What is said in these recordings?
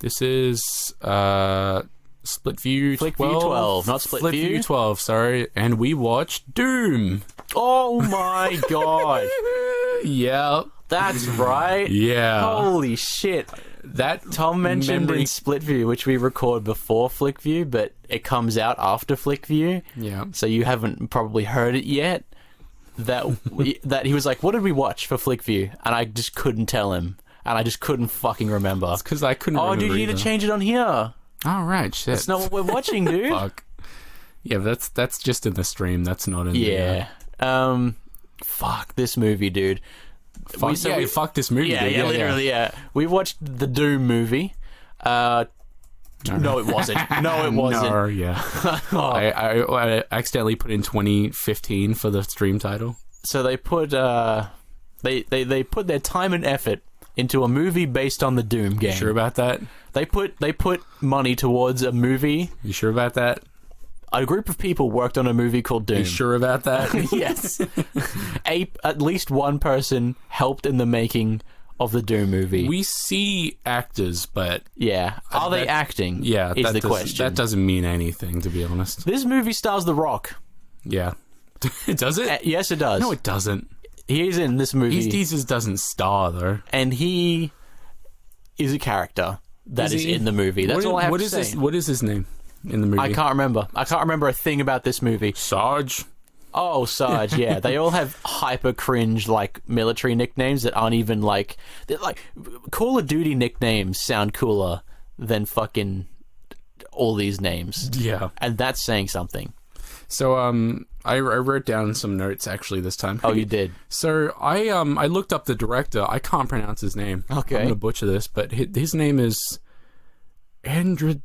This is Split View 12. Flick View 12, not Split View 12, sorry. And we watched Doom. Oh my god. Yeah. That's right. Yeah. Holy shit. That Tom mentioned in Split View, which we record before Flick View, but it comes out after Flick View. Yeah. So you haven't probably heard it yet. That he was like, what did we watch for Flick View? And I just couldn't tell him. And I just couldn't fucking remember. It's because I couldn't remember. Oh, dude, you need to change it on here. Oh, right, shit. That's not what we're watching, dude. Fuck. Yeah, that's just in the stream. That's not in the... Fuck this movie, dude. Fuck this movie, yeah, dude. Yeah, literally, yeah. We watched the Doom movie. No, it wasn't. No, it wasn't. No, yeah. I accidentally put in 2015 for the stream title. So they put they put their time and effort into a movie based on the Doom game. You sure about that? They put money towards a movie. You sure about that? A group of people worked on a movie called Doom. You sure about that? Yes. At least one person helped in the making of the Doom movie. We see actors, but... Yeah. Are they acting? Yeah, is the question. That doesn't mean anything, to be honest. This movie stars The Rock. Yeah. Does it? Yes, it does. No, it doesn't. He is in this movie. He just doesn't star, though. And he is a character that is in the movie. That's all I have to say. What is his name in the movie? I can't remember. I can't remember a thing about this movie. Sarge. Oh, Sarge, yeah. They all have hyper cringe, like, military nicknames that aren't even, like... They're like, Call of Duty nicknames sound cooler than fucking all these names. Yeah. And that's saying something. So, I wrote down some notes, actually, this time. Oh, you did? So, I looked up the director. I can't pronounce his name. Okay. I'm going to butcher this, but his name is Andrzej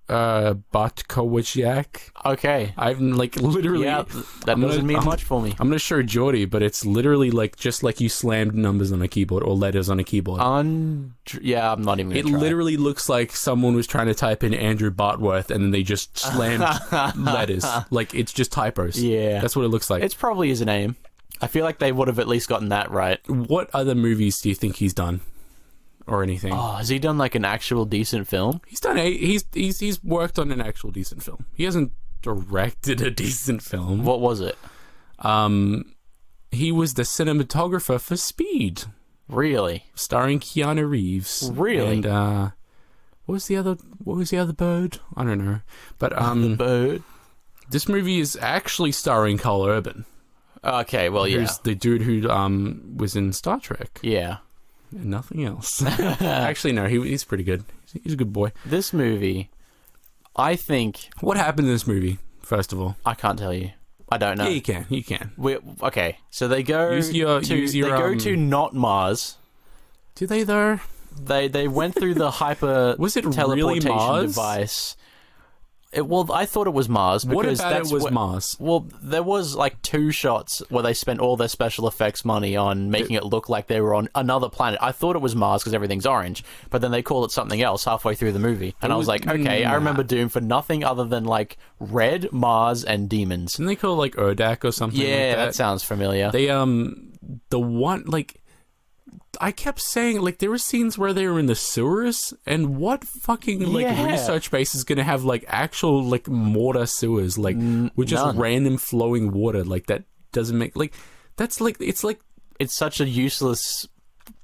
Bartkowiak. Okay. I've literally... Yeah, that doesn't mean much for me. I'm going to show Geordie, but it's literally just like you slammed numbers on a keyboard or letters on a keyboard. Yeah, I'm not even going to try. It literally looks like someone was trying to type in Andrew Bartworth and then they just slammed letters. Like, it's just typos. Yeah. That's what it looks like. It's probably his name. I feel like they would have at least gotten that right. What other movies do you think he's done? Or anything. Oh, has he done like an actual decent film? He's done he's worked on an actual decent film. He hasn't directed a decent film. What was it? He was the cinematographer for Speed. Really? Starring Keanu Reeves. Really? And what was the other bird? I don't know. But the bird. This movie is actually starring Carl Urban. Okay, well, yeah. Who's the dude who was in Star Trek. Yeah. And nothing else. Actually, no, he's pretty good. He's a good boy. This movie, I think... What happened in this movie, first of all? I can't tell you. I don't know. Yeah, you can. Okay, so they go go to not Mars. Do they, though? They went through the hyper was it teleportation really Mars? device. Well, I thought it was Mars. What about it was Mars? Well, there was like 2 shots where they spent all their special effects money on making it look like they were on another planet. I thought it was Mars because everything's orange, but then they called it something else halfway through the movie. And I was like, okay, I remember Doom for nothing other than like red, Mars, and demons. Didn't they call it like Urdak or something like that? Yeah, that sounds familiar. They, the one, like... I kept saying, like, there were scenes where they were in the sewers, and what fucking, research base is going to have, like, actual, like, water sewers, like, with just random flowing water, like, that doesn't make, like, that's, like, it's such a useless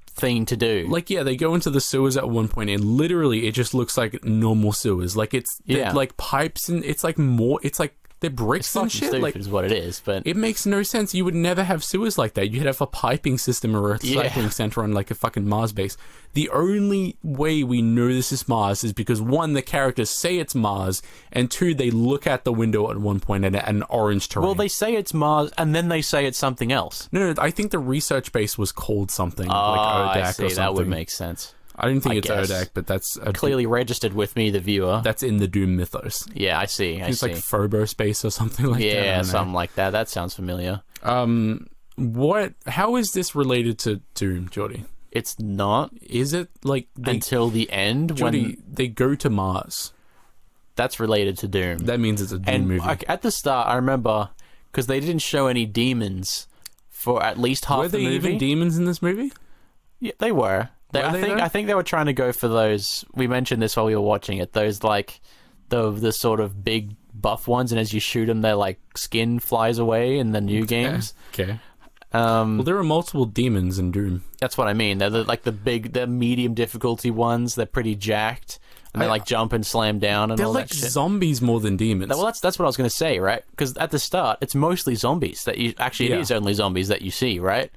thing to do. Like, yeah, they go into the sewers at one point, and literally, it just looks like normal sewers, like, it's, like, pipes, and it's, like, they're bricks and shit. Stupid like, is what it is, but it makes no sense. You would never have sewers like that. You'd have a piping system or a recycling center on like a fucking Mars base. The only way we know this is Mars is because 1, the characters say it's Mars, and 2, they look out the window at one point at an orange terrain. Well, they say it's Mars, and then they say it's something else. No, I think the research base was called something like Urdak I see. or something. That would make sense. I didn't think it's Urdak, but that's... clearly registered with me, the viewer. That's in the Doom mythos. Yeah, I see. It's like Phobos space or something like that. Yeah, something like that. That sounds familiar. How is this related to Doom, Geordie? It's not. Is it like... until the end, Geordie, when... they go to Mars. That's related to Doom. That means it's a Doom movie. Like, at the start, I remember, because they didn't show any demons for at least half the movie. Were there even demons in this movie? Yeah, they were. I think they were trying to go for those. We mentioned this while we were watching it. Those like the sort of big buff ones, and as you shoot them, their like skin flies away in the new games. Okay. Well, there are multiple demons in Doom. That's what I mean. They're they're medium difficulty ones. They're pretty jacked, and they like jump and slam down and They're all like that shit. zombies more than demons. Well, that's what I was going to say, right? Because at the start, it's mostly zombies that you actually. It is only zombies that you see, right?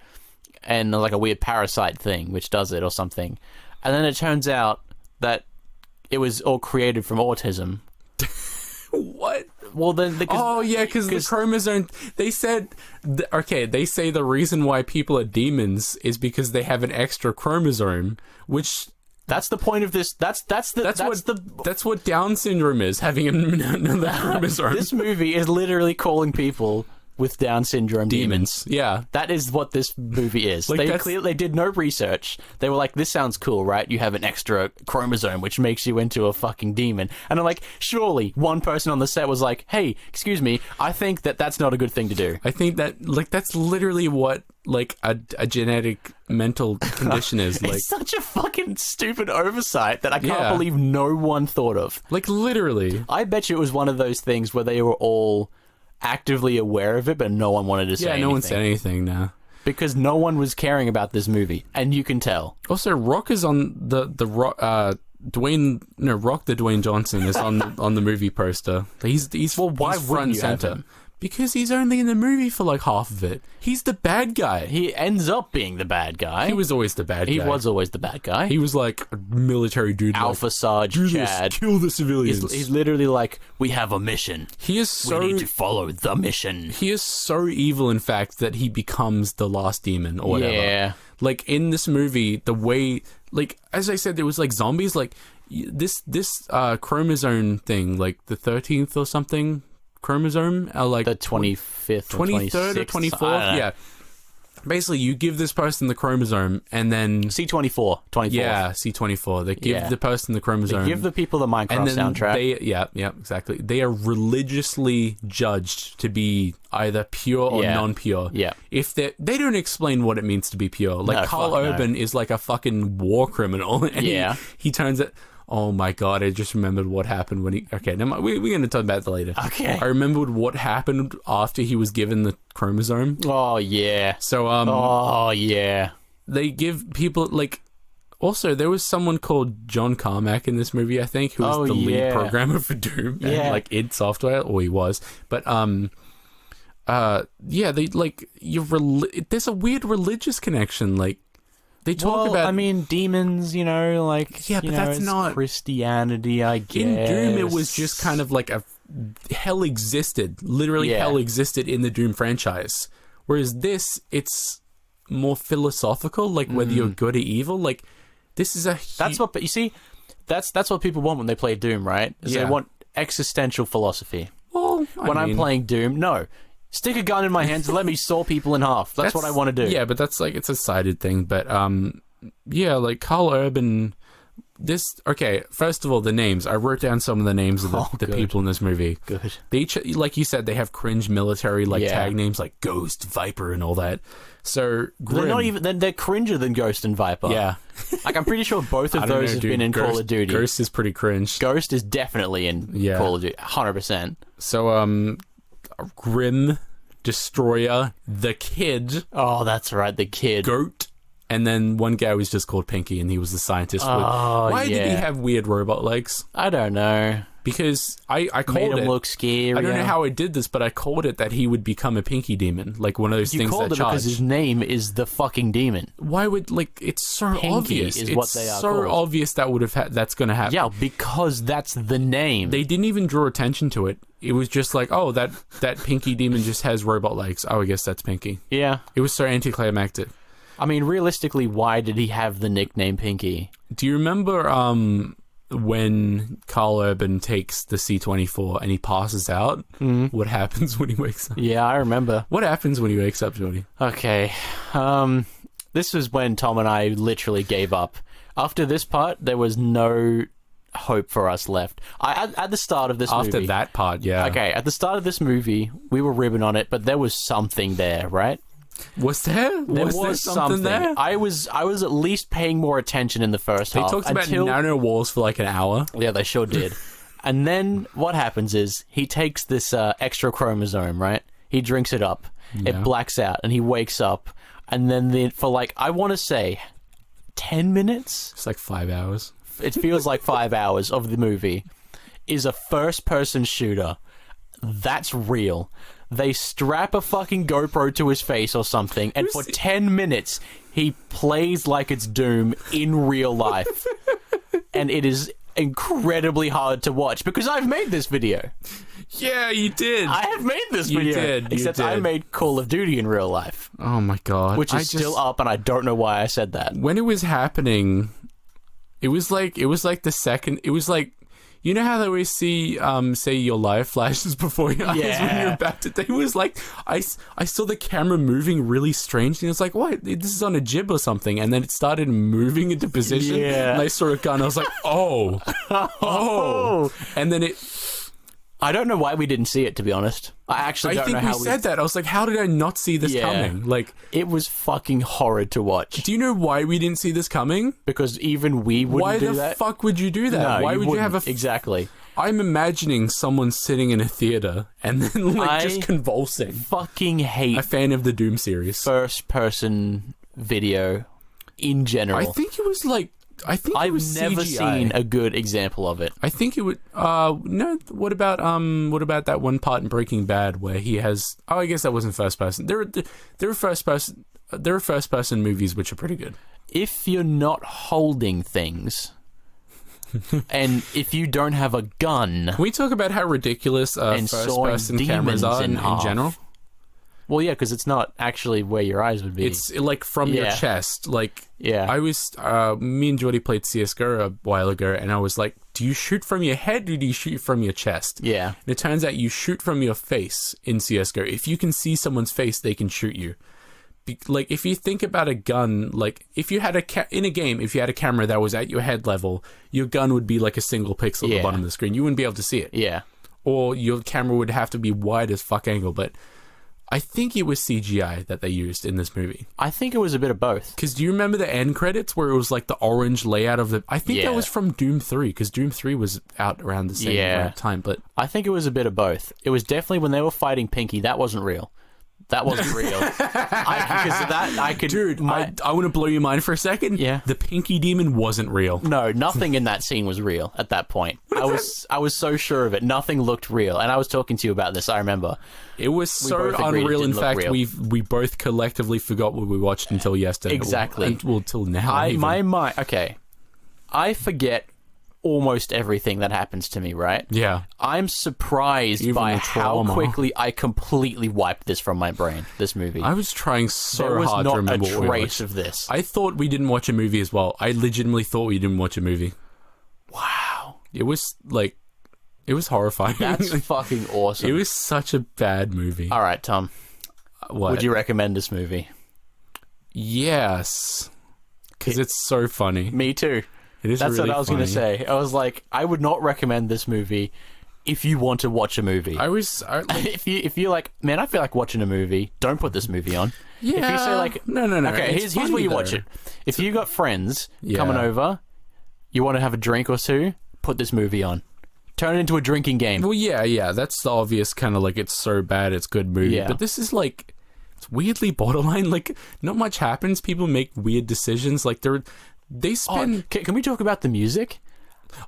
And like a weird parasite thing which does it or something, and then it turns out that it was all created from autism. What? Well, then because the chromosome. They said, they say the reason why people are demons is because they have an extra chromosome, which that's the point of this. That's what Down syndrome is, having another chromosome. This movie is literally calling people with Down syndrome demons. Yeah, that is what this movie is. Like they did no research. They were like, "This sounds cool, right? You have an extra chromosome, which makes you into a fucking demon." And I'm like, surely one person on the set was like, "Hey, excuse me, I think that's not a good thing to do." I think that that's literally what a genetic mental condition is. Like, it's such a fucking stupid oversight that I can't believe no one thought of. Like, literally, I bet you it was one of those things where they were all actively aware of it, but no one wanted to say anything. Yeah, no one said anything now. Because no one was caring about this movie, and you can tell. Also, Rock is on the Rock. Rock the Dwayne Johnson is on the movie poster. He's why he's front wouldn't and you have center. him? Because he's only in the movie for like half of it. He's the bad guy. He ends up being the bad guy. He was always the bad guy. He was always the bad guy. He was like a military dude. Alpha Sarge do Chad. This, kill the civilians. He's literally like, we have a mission. We need to follow the mission. He is so evil, in fact, that he becomes the last demon or whatever. Yeah. Like, in this movie, the way... Like, as I said, there was like zombies. Like, this chromosome thing, like the 13th or something... chromosome, like the 25th, 23rd or 24th. Yeah, basically, you give this person the chromosome, and then C24, 24th. Yeah, C24. They give the person the chromosome. They give the people the Minecraft and then soundtrack. Exactly. They are religiously judged to be either pure or non-pure. Yeah. If they don't explain what it means to be pure. Like, Carl Urban is like a fucking war criminal, and he turns it. Oh my god, I just remembered what happened when he... Okay, never mind. We're going to talk about that later. Okay. I remembered what happened after he was given the chromosome. Oh, yeah. So, oh, yeah. They give people, like... Also, there was someone called John Carmack in this movie, I think, who was the lead programmer for Doom. Yeah. And, like, id Software, or he was. But, they, like... There's a weird religious connection, like... They talk about... I mean, demons, like... Yeah, but that's not... Christianity, I guess. In Doom, it was just kind of like a... Hell existed. Literally, hell existed in the Doom franchise. Whereas this, it's more philosophical, like whether you're good or evil. Like, this is a... That's what... But you see, that's what people want when they play Doom, right? Is they want existential philosophy. Well, I'm playing Doom, no. Stick a gun in my hands and let me saw people in half. That's what I want to do. Yeah, but that's like, it's a sided thing. But, like Carl Urban, okay, first of all, the names. I wrote down some of the names of the people in this movie. Good. They each, like you said, they have cringe military, tag names like Ghost, Viper, and all that. So, Grim. They're not even, they're cringer than Ghost and Viper. Yeah. Like, I'm pretty sure both of those have been in Call of Duty. Ghost is pretty cringe. Ghost is definitely in Call of Duty, 100%. So, Grim, Destroyer, the Kid. Oh, that's right, the Kid. Goat. And then one guy was just called Pinky, and he was the scientist. Why did he have weird robot legs? I don't know. Because I called it. Made him look scary. I don't know how I did this, but I called it that he would become a Pinky Demon. Like one of those things that charge. You called it because his name is the fucking demon. Why would, it's so Pinky obvious. Is what they are so called. obvious that would have that's going to happen. Yeah, because that's the name. They didn't even draw attention to it. It was just like, oh, that Pinky Demon just has robot legs. Oh, I guess that's Pinky. Yeah. It was so anticlimactic. I mean, realistically, why did he have the nickname Pinky? Do you remember when Carl Urban takes the C-24 and he passes out? What happens when he wakes up? Yeah, I remember. What happens when he wakes up, Jordy? Okay. This was when Tom and I literally gave up. After this part, there was no hope for us left. At the start of this movie... After that part, yeah. Okay, at the start of this movie, we were ribbing on it, but there was something there, right? Was there? There was something there? I was at least paying more attention in the first half. They talked about nano walls for like an hour. Yeah, they sure did. And then what happens is he takes this extra chromosome, right? He drinks it up. Yeah. It blacks out, and he wakes up. And then for like, I want to say 10 minutes? It's like 5 hours. It feels like 5 hours of the movie is a first-person shooter. That's real. They strap a fucking GoPro to his face or something, and for 10 minutes, he plays like it's Doom in real life. And it is incredibly hard to watch, because I've made this video. Yeah, you did. I have made this video. Except I made Call of Duty in real life. Oh my god. Which is still up, and I don't know why I said that. When it was happening, it was like the second... It was like... You know how they always say your life flashes before your eyes when you're about to... It was like, I saw the camera moving really strangely, and it's like, what? This is on a jib or something, and then it started moving into position, and I saw a gun, I was like, oh. And then it... I don't know why we didn't see it, to be honest. I actually don't know how we... said that. I was like, how did I not see this coming? Like, it was fucking horrid to watch. Do you know why we didn't see this coming? Because even we wouldn't do that. Why the fuck would you do that? No, why would you have a... Exactly. I'm imagining someone sitting in a theater and then just convulsing. Fucking hate... A fan of the Doom series. First-person video in general. I think it was like... I've never seen a good example of it. I think it would. No. What about that one part in Breaking Bad where he has? Oh, I guess that wasn't first person. There are first person movies which are pretty good. If you're not holding things, and if you don't have a gun, can we talk about how ridiculous first person cameras are in general? Well, yeah, because it's not actually where your eyes would be. It's like from your chest. Like, yeah. I was, me and Jordy played CSGO a while ago, and I was like, do you shoot from your head or do you shoot from your chest? Yeah. And it turns out you shoot from your face in CSGO. If you can see someone's face, they can shoot you. Like, if you think about a gun, like, if you had in a game, if you had a camera that was at your head level, your gun would be like a single pixel at the bottom of the screen. You wouldn't be able to see it. Yeah. Or your camera would have to be wide as fuck angle, but... I think it was CGI that they used in this movie. I think it was a bit of both. Because do you remember the end credits where it was like the orange layout of the... I think that was from Doom 3, because Doom 3 was out around the same time, but... I think it was a bit of both. It was definitely when they were fighting Pinky, that wasn't real. That wasn't real. Dude, I want to blow your mind for a second. Yeah. The Pinky Demon wasn't real. No, nothing in that scene was real at that point. I was so sure of it. Nothing looked real. And I was talking to you about this, I remember. It was so unreal. In fact, we both collectively forgot what we watched until yesterday. Exactly. Well, till now. Okay. I forget almost everything that happens to me, right? Yeah. I'm surprised by how quickly I completely wiped this from my brain, this movie. I was trying so hard to remember what we watched. There was not a trace of this. I thought we didn't watch a movie as well. I legitimately thought we didn't watch a movie. Wow. It was like... It was horrifying. That's fucking awesome. It was such a bad movie. All right, Tom. What? Would you recommend this movie? Yes. Because it's so funny. Me too. That's really what I was going to say. I was like, I would not recommend this movie if you want to watch a movie. If you're like, man, I feel like watching a movie, don't put this movie on. Yeah. If you say like, no. Okay, here's where you watch it. If you got friends coming over, you want to have a drink or two, put this movie on. Turn it into a drinking game. Well, yeah. That's the obvious kind of like, it's so bad, it's good movie. Yeah. But this is like, it's weirdly borderline. Like, not much happens. People make weird decisions. Like, they spend... Can we talk about the music?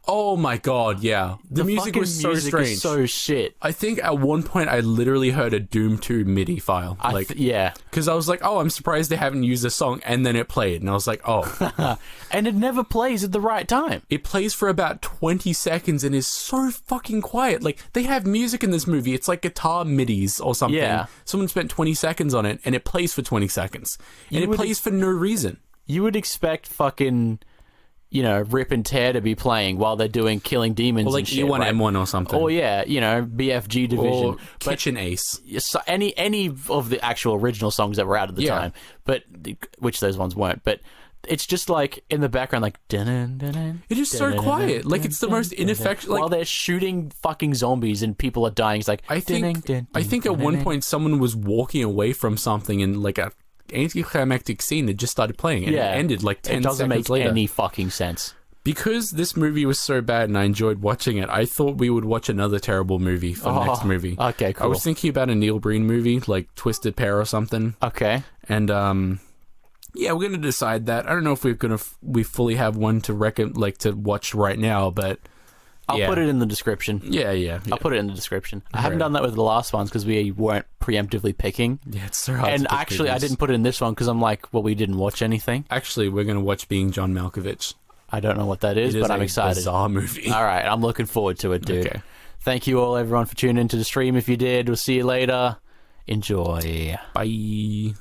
Oh my god, yeah. The music was so strange. Is so shit. I think at one point I literally heard a Doom 2 MIDI file. Because I was like, oh, I'm surprised they haven't used this song. And then it played. And I was like, oh. And it never plays at the right time. It plays for about 20 seconds and is so fucking quiet. Like, they have music in this movie. It's like guitar midis or something. Yeah. Someone spent 20 seconds on it and it plays for 20 seconds. And it plays for no reason. You would expect fucking... Rip and Tear to be playing while they're doing Killing Demons, or like and shit, E1 right? M1 or something. Or BFG Division, or Kitchen Ace. So any of the actual original songs that were out at the time, but which those ones weren't. But it's just like in the background, like It is so quiet. Like it's the most ineffectual. Like, while they're shooting fucking zombies and people are dying. It's like I think at one point someone was walking away from something and like a anticlimactic scene that just started playing and it ended like 10 seconds later. It doesn't make any fucking sense. Because this movie was so bad and I enjoyed watching it, I thought we would watch another terrible movie for the next movie. Okay, cool. I was thinking about a Neil Breen movie, like Twisted Pair or something. Okay. And, yeah, we're going to decide that. I don't know if we fully have one to watch right now, but... I'll put it in the description. Yeah. I'll put it in the description. I haven't done that with the last ones because we weren't preemptively picking. Yeah, it's so hard And to pick actually, movies. I didn't put it in this one because I'm like, well, we didn't watch anything. Actually, we're going to watch Being John Malkovich. I don't know what that is, but I'm excited. Bizarre movie. All right, I'm looking forward to it, dude. Okay. Thank you all, everyone, for tuning into the stream. If you did, we'll see you later. Enjoy. Bye.